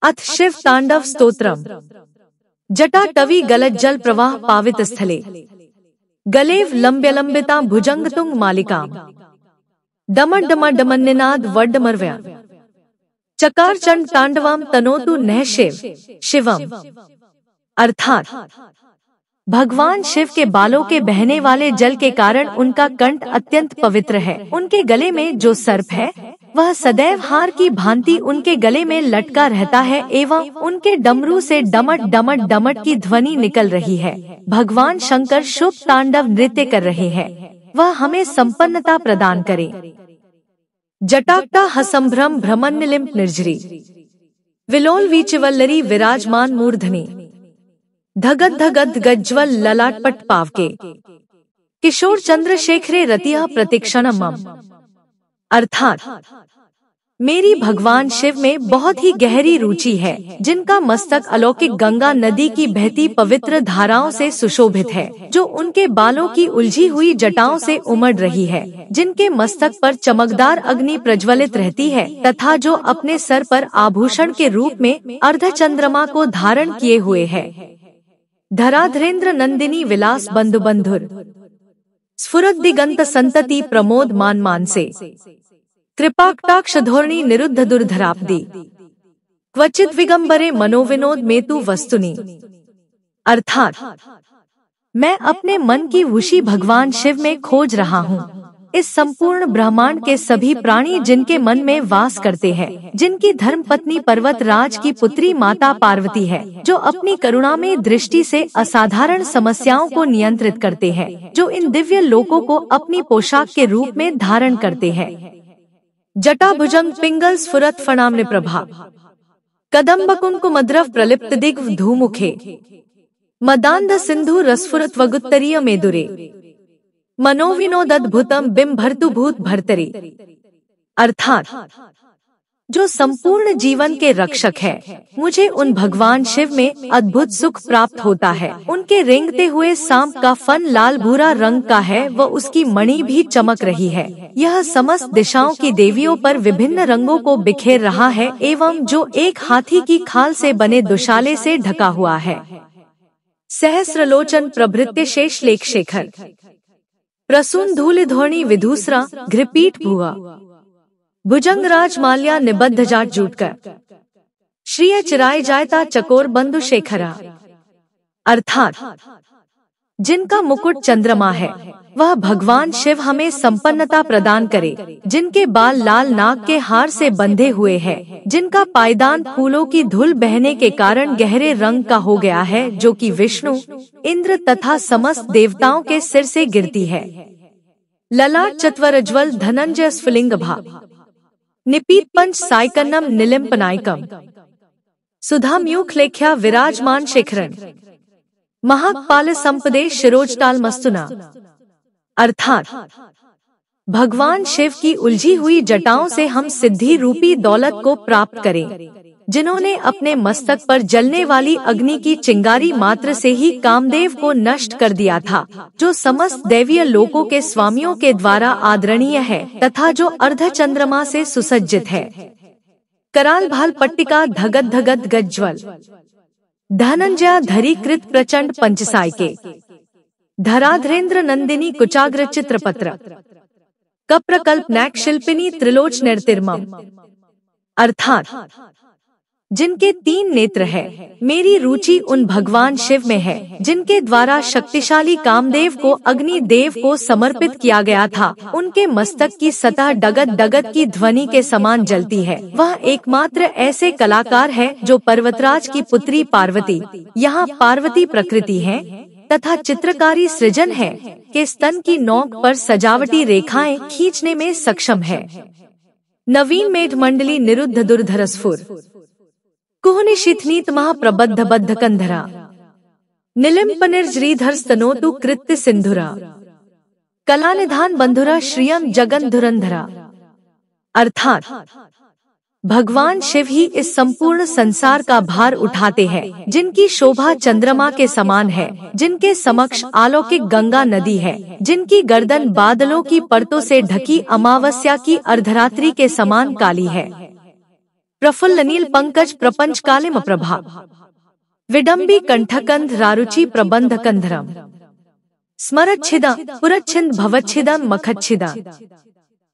अथ शिव तांडव स्तोत्रम। जटाटवी गलज्जल प्रवाह पावित स्थले गलेव लंब्यलंबिता भुजंगतुंग मालिकाम डमडमडमन्निनाद वड्डमर्व्या चकार चंड तांडवाम तनोतु नः शिवम। अर्थात भगवान शिव के बालों के बहने वाले जल के कारण उनका कंठ अत्यंत पवित्र है। उनके गले में जो सर्प है वह सदैव हार की भांति उनके गले में लटका रहता है एवं उनके डमरू से डमट डमट डमट की ध्वनि निकल रही है। भगवान शंकर शुभ तांडव नृत्य कर रहे हैं। वह हमें संपन्नता प्रदान करे। जटाक्ता हसंभ्रम भ्रमन्निलिम्प निर्झरी विलोल वीचवल्लरी विराजमान मूर्धनि धगद धगद गज्ज्वल ललाटपट पावके किशोर चंद्रशेखरे रतिया प्रतीक्षणम। अर्थात मेरी भगवान शिव में बहुत ही गहरी रुचि है, जिनका मस्तक अलौकिक गंगा नदी की बहती पवित्र धाराओं से सुशोभित है, जो उनके बालों की उलझी हुई जटाओं से उमड़ रही है, जिनके मस्तक पर चमकदार अग्नि प्रज्वलित रहती है तथा जो अपने सर पर आभूषण के रूप में अर्धचंद्रमा को धारण किए हुए है। धराधरेन्द्र नंदिनी विलास बंधु बंधुर स्फुरद दिगंत संतति प्रमोद मान मानसे कृपाकटाक्ष धोरणी निरुद्ध दुर्धराब्दी क्वचित विगंबरे मनोविनोद मेतु वस्तुनि। अर्थात मैं अपने मन की वशी भगवान शिव में खोज रहा हूँ। इस संपूर्ण ब्रह्मांड के सभी प्राणी जिनके मन में वास करते हैं, जिनकी धर्मपत्नी पर्वत राज की पुत्री माता पार्वती है, जो अपनी करुणामय दृष्टि से असाधारण समस्याओं को नियंत्रित करते हैं, जो इन दिव्य लोकों को अपनी पोशाक के रूप में धारण करते हैं। जटा भुजंग पिंगल स्फुरत फणाम्र प्रभा कदम्ब कुंकुमद्रव प्रलिप्त दिग्व धूमुखे मदांध सिंधु रसफुरत वगुत्तरीय मेदुरे मनोविनोद अद्भुतम बिंब भर्तु भूत भर्तरी। अर्थात जो संपूर्ण जीवन के रक्षक है, मुझे उन भगवान शिव में अद्भुत सुख प्राप्त होता है। उनके रेंगते हुए सांप का फन लाल भूरा रंग का है व उसकी मणि भी चमक रही है। यह समस्त दिशाओं की देवियों पर विभिन्न रंगों को बिखेर रहा है एवं जो एक हाथी की खाल से बने दुशाले से ढका हुआ है। सहस्रलोचन प्रभृत्य शेष लेख शेखर प्रसून धूल धोणी विधूसरा घृपीठ भुआ भुजंग राज माल्या निबद्ध जाट जूटकर श्रीय चिराय जायता चकोर बंधु शेखरा। अर्थात जिनका मुकुट चंद्रमा है, वह भगवान शिव हमें संपन्नता प्रदान करे। जिनके बाल लाल नाग के हार से बंधे हुए हैं, जिनका पायदान फूलों की धूल बहने के कारण गहरे रंग का हो गया है, जो कि विष्णु, इंद्र तथा समस्त देवताओं के सिर से गिरती है। ललाट चत्वरज्वल धनंजय स्फुलिंग भा निपीत पंच साइकन्नम निलिम्पनायकम सुधाम्यूख लेख्या विराजमान शेखरन महापाल संपदे शिरोजटाल मस्तुना। अर्थात भगवान शिव की उलझी हुई जटाओं से हम सिद्धि रूपी दौलत को प्राप्त करें, जिन्होंने अपने मस्तक पर जलने वाली अग्नि की चिंगारी मात्र से ही कामदेव को नष्ट कर दिया था, जो समस्त दैवीय लोकों के स्वामियों के द्वारा आदरणीय है तथा जो अर्धचंद्रमा से सुसज्जित है। कराल भाल पट्टिका धगद धगद गज्ज्वल धनंजया धरी कृत प्रचंड पंचसायके धराधरेन्द्र नंदिनी कुचाग्र चित्रपत्र कप्रकल्प नैक शिल्पिनी त्रिलोच निर्तिर्मम। अर्थात जिनके 3 नेत्र है, मेरी रुचि उन भगवान शिव में है, जिनके द्वारा शक्तिशाली कामदेव को अग्नि देव को समर्पित किया गया था। उनके मस्तक की सतह डगद डगद की ध्वनि के समान जलती है। वह एकमात्र ऐसे कलाकार है जो पर्वतराज की पुत्री पार्वती, यहाँ पार्वती प्रकृति है तथा चित्रकारी सृजन है, के स्तन की नोक पर सजावटी रेखाएं खींचने में सक्षम है। नवीन मेघ मंडली निरुद्ध दुर्धरस्फुर कुहनि शीथनीत महाप्रबद्ध बद्ध कंधरा निलिम्पनिर्जरीधर स्तनोतु कृत्य सिंधुरा कलानिधान बंधुरा श्रियम जगन धुरंधरा। अर्थात भगवान शिव ही इस संपूर्ण संसार का भार उठाते हैं, जिनकी शोभा चंद्रमा के समान है, जिनके समक्ष अलौकिक गंगा नदी है, जिनकी गर्दन बादलों की परतों से ढकी अमावस्या की अर्धरात्रि के समान काली है। प्रफुल्ल नील पंकज प्रपंच कालिम प्रभा विडम्बी कंठकंध रारुचि प्रबंध कंधरम स्मरच्छिद पुरच्छिद भवच्छिद मखच्छिद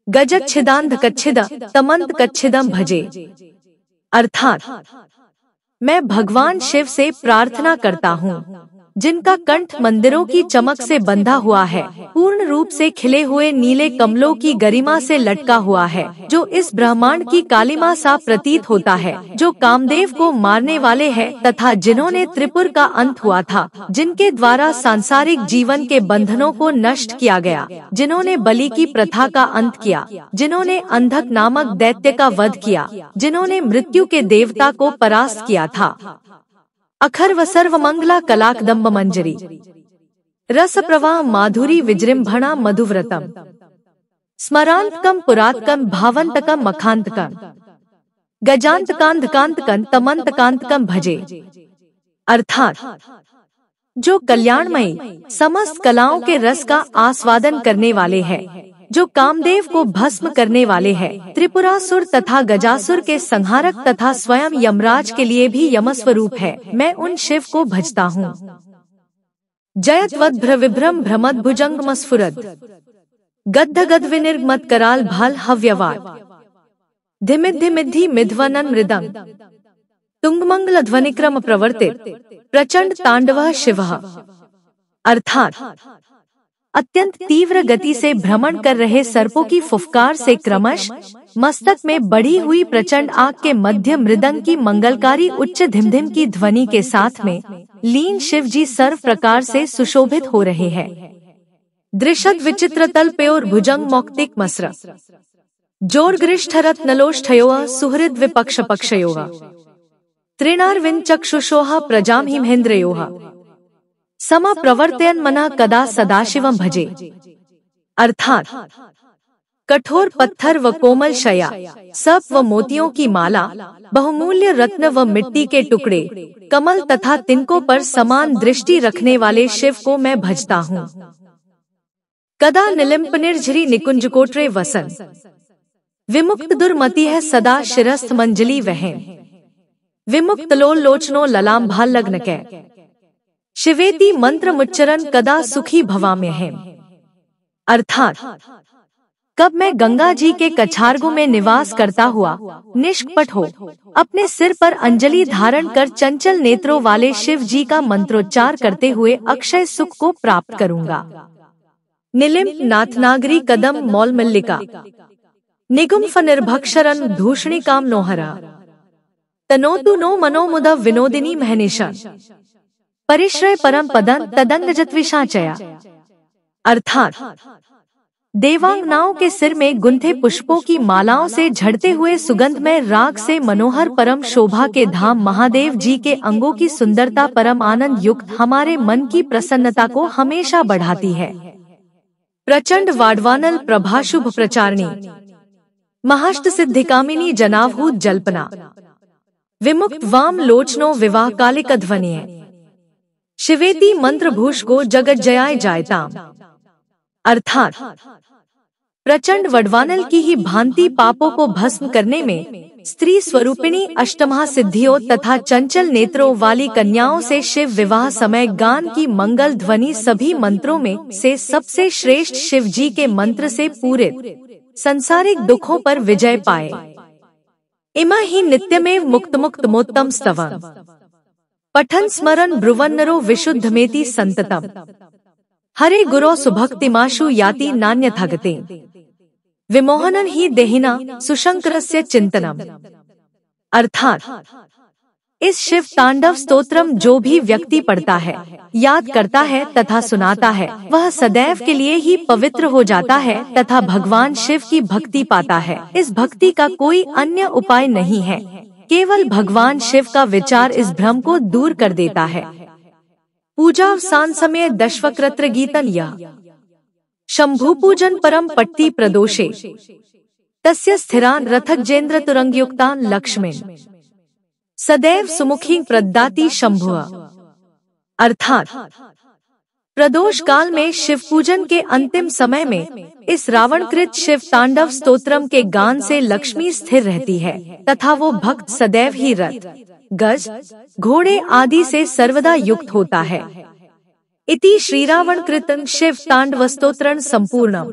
गजच्छिदांध कच्छिद तमंत कच्छिदम भजे। अर्थात मैं भगवान शिव से प्रार्थना करता हूँ जिनका कंठ मंदिरों की चमक से बंधा हुआ है, पूर्ण रूप से खिले हुए नीले कमलों की गरिमा से लटका हुआ है, जो इस ब्रह्मांड की कालिमा सा प्रतीत होता है, जो कामदेव को मारने वाले हैं तथा जिन्होंने त्रिपुर का अंत हुआ था, जिनके द्वारा सांसारिक जीवन के बंधनों को नष्ट किया गया, जिन्होंने बलि की प्रथा का अंत किया, जिन्होंने अंधक नामक दैत्य का वध किया, जिन्होंने मृत्यु के देवता को परास्त किया था। अखर्व सर्व मंगला कलाकदम्ब मंजरी रस प्रवाह माधुरी विजृंभणा मधुव्रतम स्मरांतकम पुरातकम भावंतकम मखांतकम गजांतकांतकांतकं तमंतकांतकम भजे। अर्थात जो कल्याणमयी समस्त कलाओं के रस का आस्वादन करने वाले हैं, जो कामदेव को भस्म करने वाले हैं, त्रिपुरासुर तथा गजासुर के संहारक तथा स्वयं यमराज के लिए भी यमस्वरूप है, मैं उन शिव को भजता हूँ। जयत्वद्भ्र विभ्रम भ्रमद्भुजंग मस्फुरद गद्ध गद्विनिर्गमत कराल भाल हव्यवाद धिमिद्धिमिद्धि मिध्वनन मृदंग तुंगमंगल ध्वनिक्रम प्रवर्तित प्रचंड तांडव शिवः। अर्थात अत्यंत तीव्र गति से भ्रमण कर रहे सर्पों की फुफकार से क्रमश मस्तक में बढ़ी हुई प्रचंड आग के मध्य मृदंग की मंगलकारी उच्च धिमधिम की ध्वनि के साथ में लीन शिव जी सर्व प्रकार से सुशोभित हो रहे हैं। दृशद विचित्र तल्पयोर भुजंग मौक्तिक मस्र जोर्गृष्ठ रत्नलोष्ठयोः सुहृद विपक्ष पक्षयोः त्रिणार्विन चक्षुषोः प्रजाम हिमेन्द्रयोः समा प्रवर्तयन मना कदा सदाशिवम भजे। अर्थात कठोर पत्थर व कोमल शया, सब व मोतियों की माला, बहुमूल्य रत्न व मिट्टी के टुकड़े, कमल तथा तिनकों पर समान दृष्टि रखने वाले शिव को मैं भजता हूँ। कदा निलिम्प निर्झरी निकुंजकोट्रे वसन विमुक्त दुर्मति है सदा शिरस्थ मंजली वहन विमुक्त लोल लोचनो ललाम भाल लग्न कै शिवेति मंत्र मुच्चरण कदा सुखी भवाम्य है। अर्थात कब मैं गंगा जी के कछारगों में निवास करता हुआ निष्कपट हो अपने सिर पर अंजलि धारण कर चंचल नेत्रों वाले शिव जी का मंत्रोच्चार करते हुए अक्षय सुख को प्राप्त करूंगा। निलिम्प नाथनागरी कदम मौल मल्लिका निगुम्फ निर्भक्षरन धूषणी काम नोहरा तनोतु नो मनोमुद विनोदिनी महनिशा परिश्रय परम पदं तदंगजत्विषाचया। अर्थात देवांगनाओं के सिर में गुंथे पुष्पों की मालाओं से झड़ते हुए सुगंधमय राग से मनोहर परम शोभा के धाम महादेव जी के अंगों की सुंदरता परम आनंद युक्त हमारे मन की प्रसन्नता को हमेशा बढ़ाती है। प्रचंड वाडवानल प्रभाशुभ प्रचारणी महाष्ट सिद्धिकामिनी जनाभूत जल्पना विमुक्त वाम लोचनो विवाह कालिक ध्वनि शिवेति मंत्र भूष को जगत जयाय जायताम। अर्थात प्रचंड वडवानल की ही भांति पापों को भस्म करने में स्त्री स्वरूपिणी अष्टमहा सिद्धियों तथा चंचल नेत्रों वाली कन्याओं से शिव विवाह समय गान की मंगल ध्वनि सभी मंत्रों में से सबसे श्रेष्ठ शिव जी के मंत्र से पूरे संसारिक दुखों पर विजय पाए। इमा ही नित्यमेव मुक्त मुक्त मोत्तम स्तवम् पठन स्मरण ब्रुवन्नरो विशुद्धमेति संततम हरे गुरो सुभक्तिमाशु याति नान्यथागते विमोहनन ही देहिना सुशंकरस्य चिंतनम। अर्थात इस शिव तांडव स्तोत्रम जो भी व्यक्ति पढ़ता है, याद करता है तथा सुनाता है, वह सदैव के लिए ही पवित्र हो जाता है तथा भगवान शिव की भक्ति पाता है। इस भक्ति का कोई अन्य उपाय नहीं है, केवल भगवान शिव का विचार इस भ्रम को दूर कर देता है। पूजावसान समय दशवक्रत्र गीतन यः शंभु पूजन परम पट्टी प्रदोषे तस्य स्थिरान रथजेन्द्र तुरंगयुक्तान लक्ष्मीन सदैव सुमुखी प्रदाति शंभुः। अर्थात प्रदोष काल में शिव पूजन के अंतिम समय में इस रावणकृत शिव तांडव स्तोत्रम के गान से लक्ष्मी स्थिर रहती है तथा वो भक्त सदैव ही रथ, गज, घोड़े आदि से सर्वदा युक्त होता है। इति श्रीरावणकृतं शिव तांडव स्तोत्रं संपूर्णम्।